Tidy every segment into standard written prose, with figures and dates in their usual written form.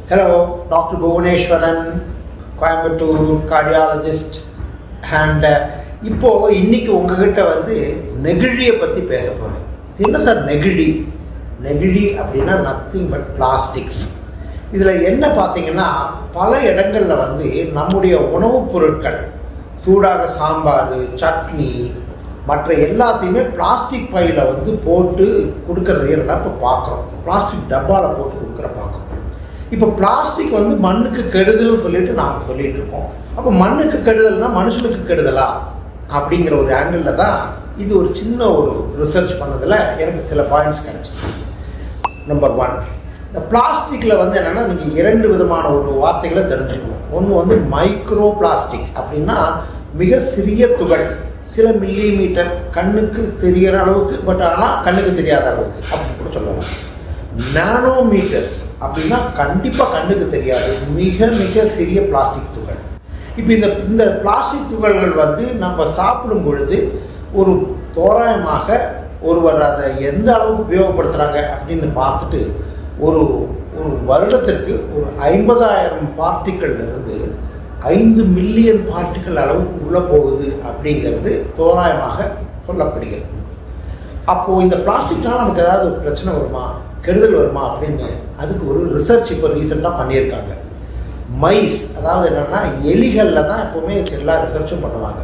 Hello, Dr. Bhuvaneshwaran, Coimbatore, cardiologist. And இப்போ இன்னைக்கு உங்ககிட்ட வந்து நெகிழியை பற்றி பேச போகிறேன். என்ன சார் நெகிழி? நெகிழி அப்படின்னா நத்திங் பட் பிளாஸ்டிக்ஸ். இதில் என்ன பார்த்தீங்கன்னா பல இடங்களில் வந்து நம்முடைய உணவுப் பொருட்கள் சூடாக சாம்பார், சட்னி மற்ற எல்லாத்தையுமே பிளாஸ்டிக் பையில் வந்து போட்டு கொடுக்கறதையே எல்லாம் இப்போ பார்க்குறோம். பிளாஸ்டிக் டப்பாவில் போட்டு கொடுக்குற பார்க்குறோம். இப்போ பிளாஸ்டிக் வந்து மண்ணுக்கு கெடுதல்னு சொல்லிட்டு நாம் சொல்லிட்டு இருக்கோம். அப்போ மண்ணுக்கு கெடுதல்னா மனுஷனுக்கு கெடுதலா அப்படிங்கிற ஒரு ஆங்கிளில் தான் இது ஒரு சின்ன ஒரு ரிசர்ச் பண்ணதில் எனக்கு சில பாயிண்ட்ஸ் கிடைச்சிது. நம்பர் 1, இந்த பிளாஸ்டிக்கில் வந்து என்னென்னா நீங்கள் 2 விதமான ஒரு வார்த்தைகளை தெரிஞ்சுக்கணும். ஒன்று வந்து மைக்ரோ பிளாஸ்டிக் அப்படின்னா மிக சிறிய துகள், சில மில்லிமீட்டர், கண்ணுக்கு தெரிகிற அளவுக்கு, பட் ஆனால் கண்ணுக்கு தெரியாத அளவுக்கு அப்படின்னு கூட சொல்லலாம். நானோமீட்டர்ஸ் அப்படின்னா கண்டிப்பாக கண்ணுக்கு தெரியாது, மிக மிக சிறிய பிளாஸ்டிக் துகள். இப்போ இந்த பிளாஸ்டிக் துகள்கள் வந்து நம்ம சாப்பிடும் பொழுது ஒரு தோராயமாக ஒருவர் அதை எந்த அளவுக்கு உபயோகப்படுத்துகிறாங்க அப்படின்னு பார்த்துட்டு ஒரு வருடத்திற்கு ஒரு 50,000 பார்ட்டிக்கள்லேருந்து 5 மில்லியன் பார்ட்டிக்கல் அளவுக்கு உள்ளே போகுது அப்படிங்கிறது தோராயமாக சொல்லப்படுகிறது. அப்போது இந்த பிளாஸ்டிக்னால் நமக்கு ஏதாவது ஒரு பிரச்சனை வருமா, கெடுதல் வருமா அப்படின்னு அதுக்கு ஒரு ரிசர்ச் இப்போ ரீசெண்டாக பண்ணியிருக்காங்க. மைஸ், அதாவது என்னென்னா எலிகளில் தான் எப்போவுமே எல்லா ரிசர்ச்சும் பண்ணுவாங்க.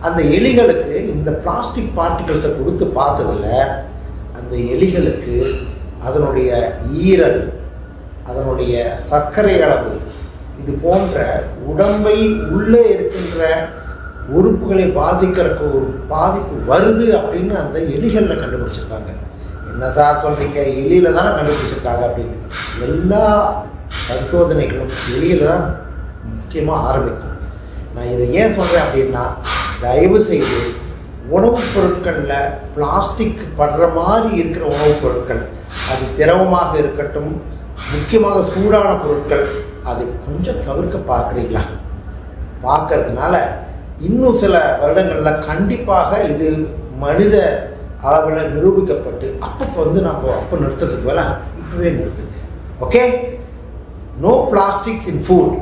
அந்த எலிகளுக்கு இந்த பிளாஸ்டிக் பார்ட்டிகல்ஸை கொடுத்து பார்த்ததில் அந்த எலிகளுக்கு அதனுடைய ஈரல், அதனுடைய சர்க்கரை அளவு, இது போன்ற உடம்பை உள்ளே இருக்கின்ற உறுப்புகளை பாதிக்கிறதுக்கு ஒரு பாதிப்பு வருது அப்படின்னு அந்த எலிகளில் கண்டுபிடிச்சிருக்காங்க. என்ன சார் சொல்கிறீங்க, எலியில் தானே கண்டுபிடிச்சிருக்காங்க அப்படின்னு. எல்லா பரிசோதனைகளும் எலியில் தான் முக்கியமாக ஆரம்பிக்கும். நான் இதை ஏன் சொல்கிறேன் அப்படின்னா, தயவு செய்து உணவுப் பொருட்களில் பிளாஸ்டிக் படுற மாதிரி இருக்கிற உணவுப் பொருட்கள், அது திரவமாக இருக்கட்டும், முக்கியமாக சூடான பொருட்கள், அதை கொஞ்சம் தவிர்க்க பார்க்குறீங்களா? பார்க்கறதுனால இன்னும் சில வருடங்களில் கண்டிப்பாக இது மனித அளவில் நிரூபிக்கப்பட்டு அப்போ வந்து நம்ம நிறுத்துறதுக்கு வேலை இப்போவே நிறுத்துங்க. Okay, no plastics in food.